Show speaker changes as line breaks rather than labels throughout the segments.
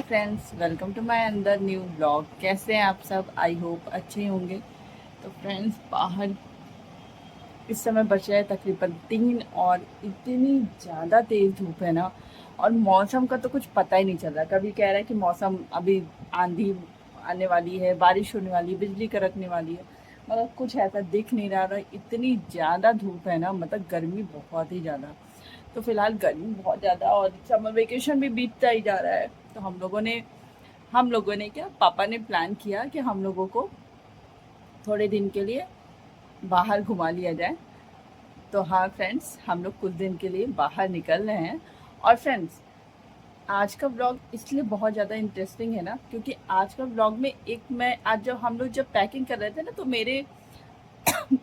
Friends, welcome to my अंदर new blog. कैसे हैं आप सब? आई होप अच्छे ही होंगे। तो फ्रेंड्स, बाहर इस समय बच रहा है तकरीबन 3 और इतनी ज़्यादा तेज़ धूप है ना। और मौसम का तो कुछ पता ही नहीं चल रहा। कभी कह रहा है कि मौसम अभी आंधी आने वाली है, बारिश होने वाली है, बिजली कड़कने वाली है, मतलब कुछ ऐसा दिख नहीं रहा। इतनी ज़्यादा धूप है ना, मतलब गर्मी बहुत ही ज़्यादा। तो फिलहाल गर्मी बहुत ज़्यादा और समर वेकेशन भी बीतता ही जा रहा है। तो हम लोगों ने क्या, पापा ने प्लान किया कि हम लोगों को थोड़े दिन के लिए बाहर घुमा लिया जाए। तो हाँ फ्रेंड्स, हम लोग कुछ दिन के लिए बाहर निकल रहे हैं। और फ्रेंड्स, आज का व्लॉग इसलिए बहुत ज़्यादा इंटरेस्टिंग है ना, क्योंकि आज का व्लॉग में एक मैं आज जब हम लोग जब पैकिंग कर रहे थे ना, तो मेरे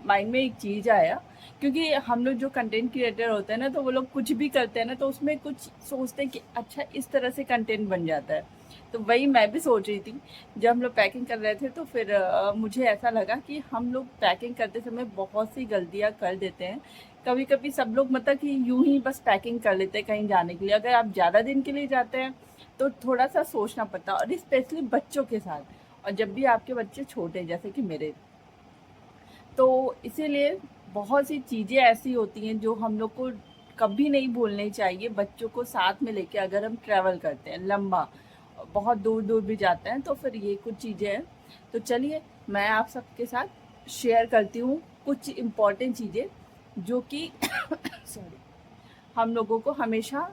माइंड में एक चीज़ आया। क्योंकि हम लोग जो कंटेंट क्रिएटर होते हैं ना, तो वो लोग कुछ भी करते हैं ना, तो उसमें कुछ सोचते हैं कि अच्छा इस तरह से कंटेंट बन जाता है। तो वही मैं भी सोच रही थी। जब हम लोग पैकिंग कर रहे थे, तो फिर मुझे ऐसा लगा कि हम लोग पैकिंग करते समय बहुत सी गलतियां कर देते हैं। कभी कभी सब लोग मतलब कि यूं ही बस पैकिंग कर लेते हैं कहीं जाने के लिए। अगर आप ज़्यादा दिन के लिए जाते हैं तो थोड़ा सा सोचना पड़ता है, और स्पेशली बच्चों के साथ। और जब भी आपके बच्चे छोटे हैं, जैसे कि मेरे, तो इसीलिए बहुत सी चीज़ें ऐसी होती हैं जो हम लोग को कभी नहीं भूलनी चाहिए। बच्चों को साथ में लेके अगर हम ट्रैवल करते हैं लंबा, बहुत दूर दूर भी जाते हैं, तो फिर ये कुछ चीज़ें हैं। तो चलिए, मैं आप सबके साथ शेयर करती हूँ कुछ इम्पॉर्टेंट चीज़ें जो कि सॉरी, हम लोगों को हमेशा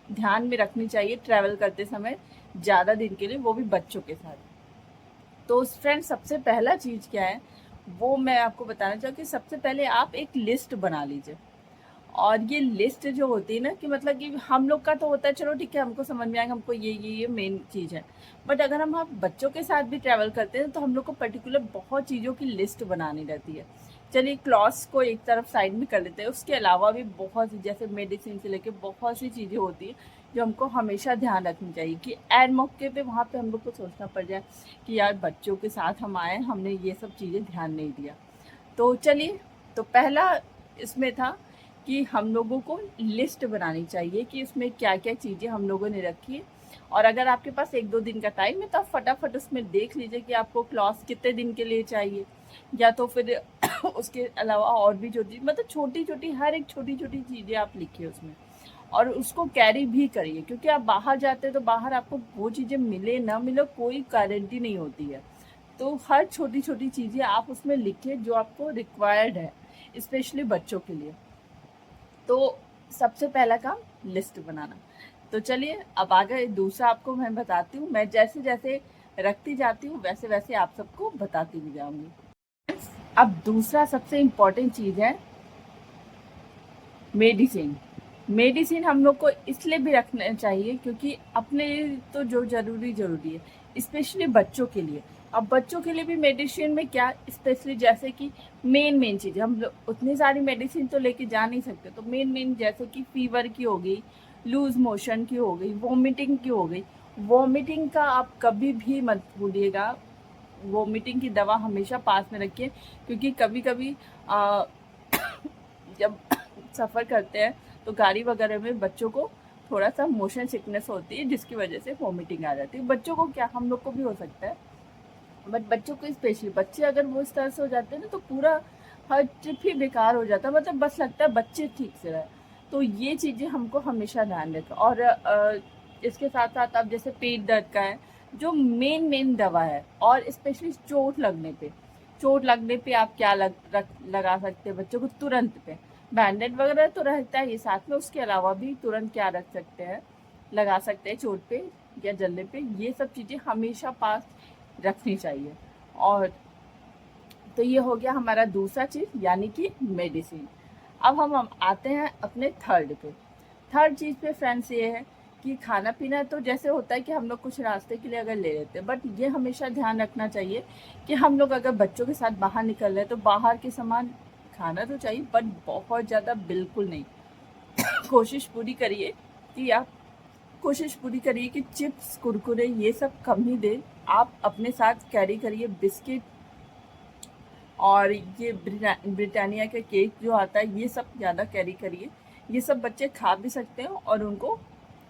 ध्यान में रखनी चाहिए ट्रैवल करते समय, ज़्यादा दिन के लिए, वो भी बच्चों के साथ। तो फ्रेंड, सबसे पहला चीज़ क्या है वो मैं आपको बताना चाहूँ कि सबसे पहले आप एक लिस्ट बना लीजिए। और ये लिस्ट जो होती है ना, कि मतलब कि हम लोग का तो होता है, चलो ठीक है, हमको समझ में आएगा, हमको ये मेन चीज़ है। बट अगर हम बच्चों के साथ भी ट्रैवल करते हैं, तो हम लोग को पर्टिकुलर बहुत चीज़ों की लिस्ट बनानी रहती है। चलिए, क्लॉथ्स को एक तरफ साइड में कर लेते हैं। उसके अलावा भी बहुत सी, जैसे मेडिसिन से लेके बहुत सी चीज़ें होती हैं जो हमको हमेशा ध्यान रखनी चाहिए, कि एन मौके पे वहाँ पे हम लोग को सोचना पड़ जाए कि यार बच्चों के साथ हम आए, हमने ये सब चीज़ें ध्यान नहीं दिया। तो चलिए, तो पहला इसमें था कि हम लोगों को लिस्ट बनानी चाहिए कि उसमें क्या क्या चीज़ें हम लोगों ने रखी है। और अगर आपके पास 1-2 दिन का टाइम है, तो आप फटाफट उसमें देख लीजिए कि आपको क्लॉथ्स कितने दिन के लिए चाहिए। या तो फिर उसके अलावा और भी जो चीज़, मतलब छोटी छोटी, हर एक छोटी छोटी चीज़ें आप लिखिए उसमें। और उसको कैरी भी करिए, क्योंकि आप बाहर जाते हैं तो बाहर आपको वो चीज़ें मिले ना मिले, कोई गारंटी नहीं होती है। तो हर छोटी छोटी चीज़ें आप उसमें लिखिए जो आपको रिक्वायर्ड है, स्पेशली बच्चों के लिए। तो सबसे पहला काम लिस्ट बनाना। तो चलिए, अब आगे दूसरा आपको मैं बताती हूँ। मैं जैसे जैसे रखती जाती हूँ, वैसे वैसे आप सबको बताती भी जाऊंगी। अब दूसरा सबसे इम्पोर्टेंट चीज़ है मेडिसिन। मेडिसिन हम लोग को इसलिए भी रखना चाहिए क्योंकि अपने लिए तो जो ज़रूरी ज़रूरी है, स्पेशली बच्चों के लिए। अब बच्चों के लिए भी मेडिसिन में क्या, स्पेशली जैसे कि मेन चीज़, हम लोग उतनी सारी मेडिसिन तो लेके जा नहीं सकते। तो मेन जैसे कि फीवर की हो गई, लूज मोशन की हो गई, वॉमिटिंग की हो गई। वॉमिटिंग का आप कभी भी मत भूलिएगा, वॉमिटिंग की दवा हमेशा पास में रखिए। क्योंकि कभी कभी जब सफ़र करते हैं तो गाड़ी वगैरह में बच्चों को थोड़ा सा मोशन सिकनेस होती है, जिसकी वजह से वॉमिटिंग आ जाती है। बच्चों को क्या, हम लोग को भी हो सकता है, बट बच्चों को स्पेशली, बच्चे अगर वो इस तरह से हो जाते हैं ना, तो पूरा हर ट्रिप ही बेकार हो जाता है। मतलब बस लगता है बच्चे ठीक से रहे। तो ये चीज़ें हमको हमेशा ध्यान रखें। और इसके साथ साथ अब जैसे पेट दर्द का है, जो मेन दवा है, और स्पेशली चोट लगने पे आप क्या लगा सकते हैं बच्चों को तुरंत पे, बैंडेड वगैरह तो रहता है ये साथ में। उसके अलावा भी तुरंत क्या रख सकते हैं, लगा सकते हैं चोट पे या जलने पे। ये सब चीज़ें हमेशा पास रखनी चाहिए। और तो ये हो गया हमारा दूसरा चीज़, यानी कि मेडिसिन। अब हम आते हैं अपने थर्ड पे। थर्ड चीज़ पे फ्रेंड्स ये है कि खाना पीना तो जैसे होता है कि हम लोग कुछ रास्ते के लिए अगर ले लेते हैं, बट ये हमेशा ध्यान रखना चाहिए कि हम लोग अगर बच्चों के साथ बाहर निकल रहे हैं, तो बाहर के सामान खाना तो चाहिए, बट बहुत ज़्यादा बिल्कुल नहीं। कोशिश पूरी करिए कि आप कोशिश पूरी करिए कि चिप्स, कुरकुरे, ये सब कम ही दें। आप अपने साथ कैरी करिए बिस्किट, और ये ब्रिटानिया का केक जो आता है, ये सब ज़्यादा कैरी करिए। ये सब बच्चे खा भी सकते हैं और उनको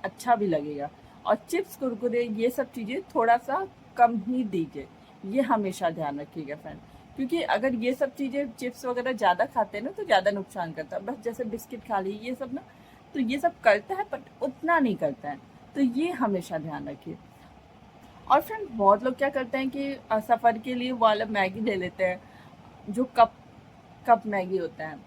अच्छा भी लगेगा। और चिप्स कुरकुरे ये सब चीज़ें थोड़ा सा कम ही दीजिए, ये हमेशा ध्यान रखिएगा फ्रेंड। क्योंकि अगर ये सब चीज़ें चिप्स वगैरह ज़्यादा खाते हैं ना तो ज़्यादा नुकसान करता है। बस जैसे बिस्किट खा ली ये सब ना, तो ये सब करता है बट उतना नहीं करता है, तो ये हमेशा ध्यान रखिए। और फ्रेंड बहुत लोग क्या करते हैं कि सफ़र के लिए वो वाला मैगी ले लेते हैं, जो कप कप मैगी होता है,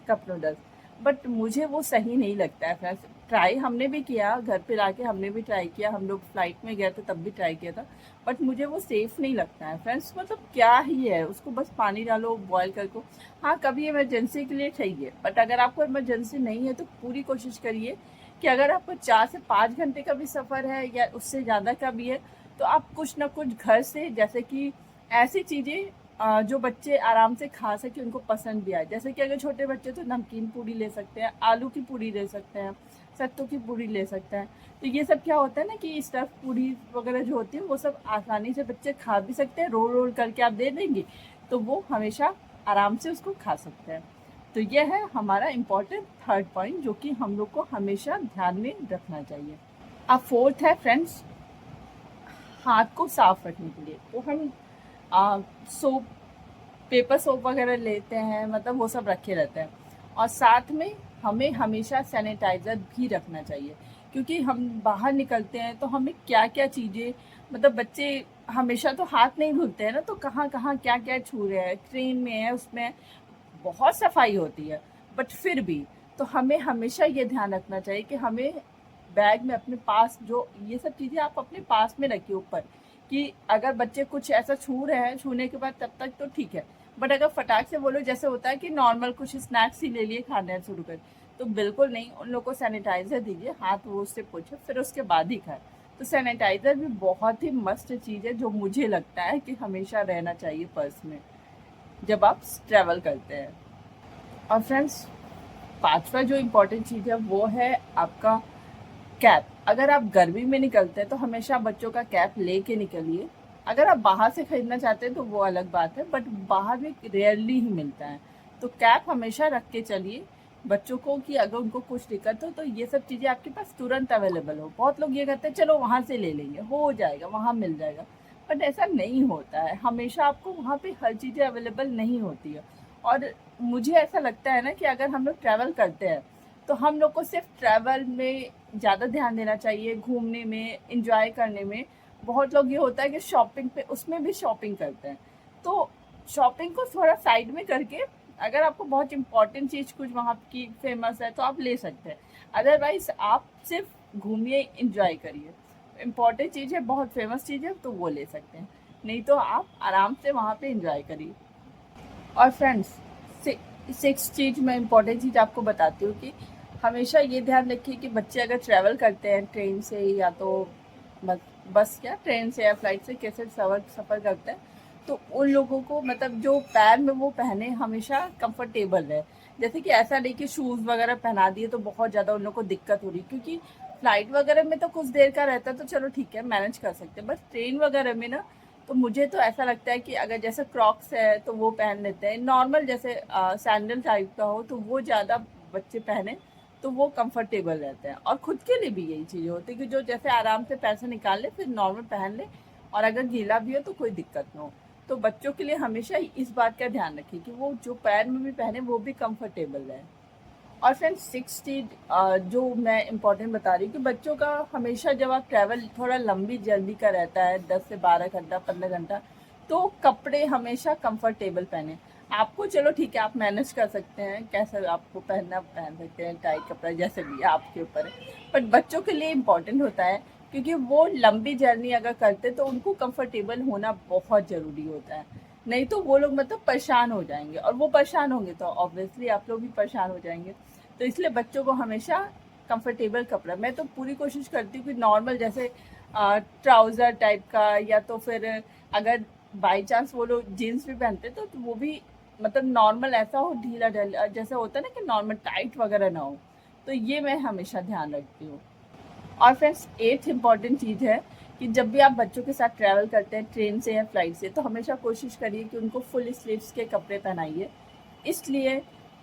कप नूडल्स। बट मुझे वो सही नहीं लगता है फ्रेंड्स। ट्राई हमने भी किया, घर पे लाके हमने भी ट्राई किया, हम लोग फ्लाइट में गए थे तब भी ट्राई किया था, बट मुझे वो सेफ़ नहीं लगता है फ्रेंड्स। मतलब क्या ही है, उसको बस पानी डालो बॉयल करके। हाँ, कभी इमरजेंसी के लिए चाहिए, बट अगर आपको इमरजेंसी नहीं है तो पूरी कोशिश करिए कि अगर आपको 4 से 5 घंटे का भी सफ़र है या उससे ज़्यादा का भी है, तो आप कुछ ना कुछ घर से, जैसे कि ऐसी चीज़ें जो बच्चे आराम से खा सके, उनको पसंद भी आए। जैसे कि अगर छोटे बच्चे तो नमकीन पूड़ी ले सकते हैं, आलू की पूड़ी ले सकते हैं, सत्तू की पूड़ी ले सकते हैं। तो ये सब क्या होता है ना कि स्टफ़ पूड़ी वगैरह जो होती है वो सब आसानी से बच्चे खा भी सकते हैं, रोल रोल करके आप दे देंगे तो वो हमेशा आराम से उसको खा सकते हैं। तो ये है हमारा इम्पोर्टेंट थर्ड पॉइंट, जो कि हम लोग को हमेशा ध्यान में रखना चाहिए। अब फोर्थ है फ्रेंड्स, हाथ को साफ रखने के लिए। तो हम सोप, पेपर सोप वगैरह लेते हैं, मतलब वो सब रखे रहते हैं। और साथ में हमें हमेशा सैनिटाइज़र भी रखना चाहिए, क्योंकि हम बाहर निकलते हैं तो हमें क्या क्या चीज़ें, मतलब बच्चे हमेशा तो हाथ नहीं धुलते हैं ना, तो कहाँ कहाँ क्या क्या छू रहे हैं, ट्रेन में है उसमें बहुत सफाई होती है, बट फिर भी तो हमें हमेशा ये ध्यान रखना चाहिए कि हमें बैग में अपने पास जो ये सब चीज़ें आप अपने पास में रखिए ऊपर, कि अगर बच्चे कुछ ऐसा छू रहे हैं, छूने के बाद तब तक तो ठीक है, बट अगर फटाक से वो लोग, जैसे होता है कि नॉर्मल कुछ स्नैक्स ही ले लिए खाने शुरू कर, तो बिल्कुल नहीं, उन लोग को सैनिटाइज़र दीजिए, हाथ वो उससे पोछे फिर उसके बाद ही खाएं। तो सैनिटाइज़र भी बहुत ही मस्त चीज़ है, जो मुझे लगता है कि हमेशा रहना चाहिए पर्स में जब आप ट्रैवल करते हैं। और फ्रेंड्स, पांचवा जो इम्पोर्टेंट चीज़ है वो है आपका कैप। अगर आप गर्मी में निकलते हैं तो हमेशा बच्चों का कैप लेके निकलिए। अगर आप बाहर से खरीदना चाहते हैं तो वो अलग बात है, बट बाहर में रेयरली ही मिलता है, तो कैप हमेशा रख के चलिए बच्चों को, कि अगर उनको कुछ दिक्कत हो तो ये सब चीज़ें आपके पास तुरंत अवेलेबल हो। बहुत लोग ये कहते हैं चलो वहाँ से ले लेंगे, हो जाएगा, वहाँ मिल जाएगा, बट ऐसा नहीं होता है। हमेशा आपको वहाँ पे हर चीज़ें अवेलेबल नहीं होती है। और मुझे ऐसा लगता है ना कि अगर हम लोग ट्रैवल करते हैं तो हम लोग को सिर्फ ट्रैवल में ज़्यादा ध्यान देना चाहिए, घूमने में, इंजॉय करने में। बहुत लोग ये होता है कि शॉपिंग पे, उसमें भी शॉपिंग करते हैं, तो शॉपिंग को थोड़ा साइड में करके, अगर आपको बहुत इंपॉर्टेंट चीज़ कुछ वहाँ की फेमस है तो आप ले सकते हैं, अदरवाइज आप सिर्फ घूमिए, इंजॉय करिए। इम्पॉर्टेंट चीज़ है, बहुत फेमस चीज़ है तो वो ले सकते हैं, नहीं तो आप आराम से वहाँ पे इंजॉय करिए। और फ्रेंड्स, सिक्स चीज़ मैं इम्पॉर्टेंट चीज़ आपको बताती हूँ कि हमेशा ये ध्यान रखिए कि बच्चे अगर ट्रैवल करते हैं ट्रेन से या तो बस क्या ट्रेन से या फ्लाइट से, कैसे सफ़र करते हैं, तो उन लोगों को मतलब जो पैर में वो पहने हमेशा कंफर्टेबल है। जैसे कि ऐसा नहीं कि शूज़ वगैरह पहना दिए तो बहुत ज़्यादा उन लोगों को दिक्कत हो रही, क्योंकि फ्लाइट वगैरह में तो कुछ देर का रहता है तो चलो ठीक है, मैनेज कर सकते हैं, बस ट्रेन वगैरह में ना, तो मुझे तो ऐसा लगता है कि अगर जैसे क्रॉक्स है तो वो पहन लेते हैं, नॉर्मल जैसे सैंडल टाइप का हो तो वो ज़्यादा बच्चे पहने, तो वो कंफर्टेबल रहते हैं। और खुद के लिए भी यही चीज़ होती है कि जो जैसे आराम से पैसे निकाल ले, फिर नॉर्मल पहन ले, और अगर गीला भी हो तो कोई दिक्कत ना हो। तो बच्चों के लिए हमेशा इस बात का ध्यान रखें कि वो जो पैर में भी पहने वो भी कंफर्टेबल रहे। और फ्रेंड्स, सिक्स चीज जो मैं इम्पोर्टेंट बता रही हूँ कि बच्चों का हमेशा जब आप ट्रैवल थोड़ा लंबी जर्नी का रहता है, 10 से 12 घंटा, 15 घंटा, तो कपड़े हमेशा कंफर्टेबल पहने। आपको चलो ठीक है, आप मैनेज कर सकते हैं, कैसे आपको पहनना पहन सकते हैं, टाइट कपड़ा जैसे भी आपके ऊपर है, बट बच्चों के लिए इम्पोर्टेंट होता है, क्योंकि वो लंबी जर्नी अगर करते तो उनको कंफर्टेबल होना बहुत ज़रूरी होता है। नहीं तो वो लोग मतलब परेशान हो जाएंगे, और वो परेशान होंगे तो ऑब्वियसली आप लोग भी परेशान हो जाएंगे। तो इसलिए बच्चों को हमेशा कंफर्टेबल कपड़ा, मैं तो पूरी कोशिश करती हूँ कि नॉर्मल जैसे ट्राउज़र टाइप का, या तो फिर अगर बाई चांस वो लोग जीन्स भी पहनते तो वो भी मतलब नॉर्मल ऐसा हो, ढीला ढीला जैसे होता है ना, कि नॉर्मल टाइट वगैरह ना हो। तो ये मैं हमेशा ध्यान रखती हूँ। और फ्रेंड्स, एथ इम्पॉर्टेंट चीज़ है कि जब भी आप बच्चों के साथ ट्रैवल करते हैं ट्रेन से या फ्लाइट से, तो हमेशा कोशिश करिए कि उनको फुल स्लीव्स के कपड़े पहनाइए। इसलिए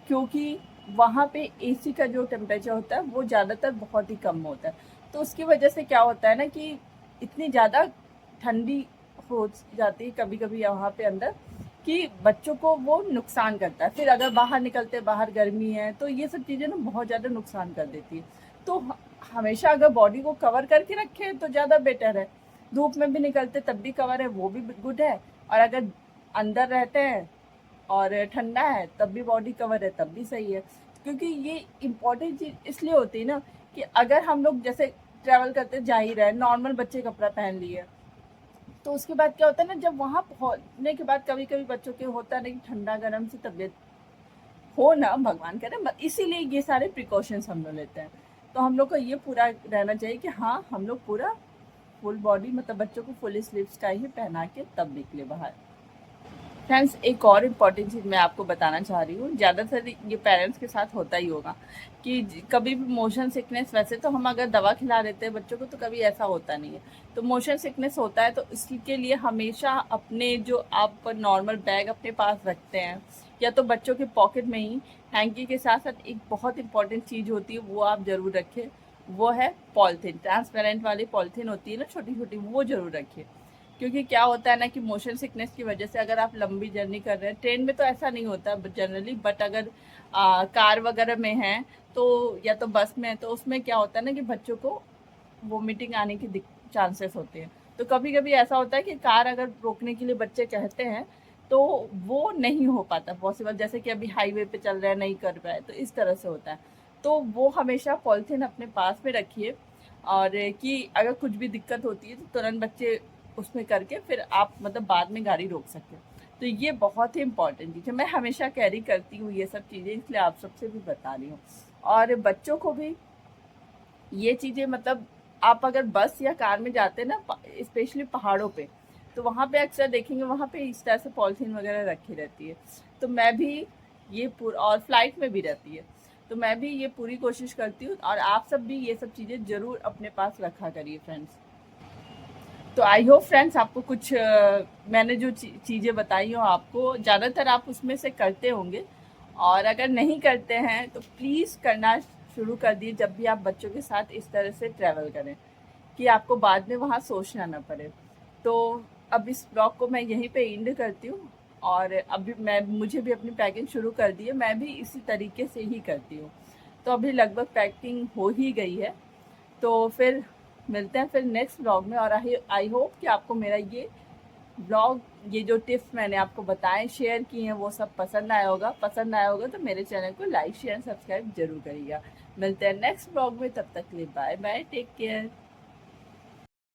क्योंकि वहाँ पे एसी का जो टेम्परेचर होता है वो ज़्यादातर बहुत ही कम होता है, तो उसकी वजह से क्या होता है ना कि इतनी ज़्यादा ठंडी हो जाती है कभी कभी वहाँ पे अंदर कि बच्चों को वो नुकसान करता है। फिर अगर बाहर निकलते, बाहर गर्मी है, तो ये सब चीज़ें ना बहुत ज़्यादा नुकसान कर देती है। तो हमेशा अगर बॉडी को कवर करके रखें तो ज़्यादा बेटर है। धूप में भी निकलते तब भी कवर है, वो भी गुड है। और अगर अंदर रहते हैं और ठंडा है तब भी बॉडी कवर है, तब भी सही है। क्योंकि ये इम्पोर्टेंट चीज़ इसलिए होती है ना कि अगर हम लोग जैसे ट्रैवल करते जा ही रहे, नॉर्मल बच्चे कपड़ा पहन लिए, तो उसके बाद क्या होता है ना, जब वहाँ पहुँचने के बाद कभी कभी बच्चों के होता नहीं कि ठंडा गर्म से तबीयत हो ना, भगवान करे, इसीलिए ये सारे प्रिकॉशंस हम लोग लेते हैं। तो हम लोग को ये पूरा रहना चाहिए कि हाँ, हम लोग पूरा फुल बॉडी, मतलब बच्चों को फुल स्लीव्स का ही पहना के तब निकले बाहर। फ्रेंड्स, एक और इम्पॉर्टेंट चीज़ मैं आपको बताना चाह रही हूँ। ज़्यादातर ये पेरेंट्स के साथ होता ही होगा कि कभी भी मोशन सिकनेस, वैसे तो हम अगर दवा खिला देते हैं बच्चों को तो कभी ऐसा होता नहीं है। तो मोशन सिकनेस होता है तो इसके लिए हमेशा अपने जो आप नॉर्मल बैग अपने पास रखते हैं, या तो बच्चों के पॉकेट में ही हैंकी के साथ साथ एक बहुत इंपॉर्टेंट चीज़ होती है, वो आप ज़रूर रखें। वो है पॉलिथीन, ट्रांसपेरेंट वाली पॉलिथीन होती है ना छोटी छोटी, वो ज़रूर रखिए। क्योंकि क्या होता है ना कि मोशन सिकनेस की वजह से अगर आप लंबी जर्नी कर रहे हैं, ट्रेन में तो ऐसा नहीं होता जनरली, बट अगर कार वगैरह में है तो, या तो बस में है, तो उसमें क्या होता है ना कि बच्चों को वोमिटिंग आने की चांसेस होते हैं। तो कभी कभी ऐसा होता है कि कार अगर रोकने के लिए बच्चे कहते हैं तो वो नहीं हो पाता पॉसिबल, जैसे कि अभी हाईवे पे चल रहा है, नहीं कर पाए, तो इस तरह से होता है। तो वो हमेशा पॉलिथीन अपने पास में रखिए, और कि अगर कुछ भी दिक्कत होती है तो तुरंत बच्चे उसमें करके फिर आप मतलब बाद में गाड़ी रोक सकते हो। तो ये बहुत ही इंपॉर्टेंट चीज़ है, मैं हमेशा कैरी करती हूँ ये सब चीज़ें, इसलिए आप सबसे भी बता रही हूँ। और बच्चों को भी ये चीज़ें, मतलब आप अगर बस या कार में जाते हैं ना, स्पेशली पहाड़ों पे, तो वहाँ पे अक्सर देखेंगे वहाँ पे इस तरह से पॉलिथीन वगैरह रखी रहती है। तो मैं भी ये पूरा, और फ्लाइट में भी रहती है, तो मैं भी ये पूरी कोशिश करती हूँ, और आप सब भी ये सब चीज़ें ज़रूर अपने पास रखा करिए फ्रेंड्स। तो आई होप फ्रेंड्स आपको कुछ मैंने जो चीज़ें बताई हो, आपको ज़्यादातर आप उसमें से करते होंगे। और अगर नहीं करते हैं तो प्लीज़ करना शुरू कर दिए जब भी आप बच्चों के साथ इस तरह से ट्रैवल करें, कि आपको बाद में वहाँ सोचना ना पड़े। तो अब इस ब्लॉग को मैं यहीं पे एंड करती हूँ, और अभी मुझे भी अपनी पैकिंग शुरू कर दी है, मैं भी इसी तरीके से ही करती हूँ। तो अभी लगभग पैकिंग हो ही गई है। तो फिर मिलते हैं फिर नेक्स्ट ब्लॉग में, और आई होप कि आपको मेरा ये ब्लॉग, ये जो टिप्स मैंने आपको बताए, शेयर किए हैं, वो सब पसंद आया होगा। पसंद आया होगा तो मेरे चैनल को लाइक शेयर सब्सक्राइब जरूर करिएगा। मिलते हैं नेक्स्ट ब्लॉग में, तब तक के लिए बाय बाय, टेक केयर।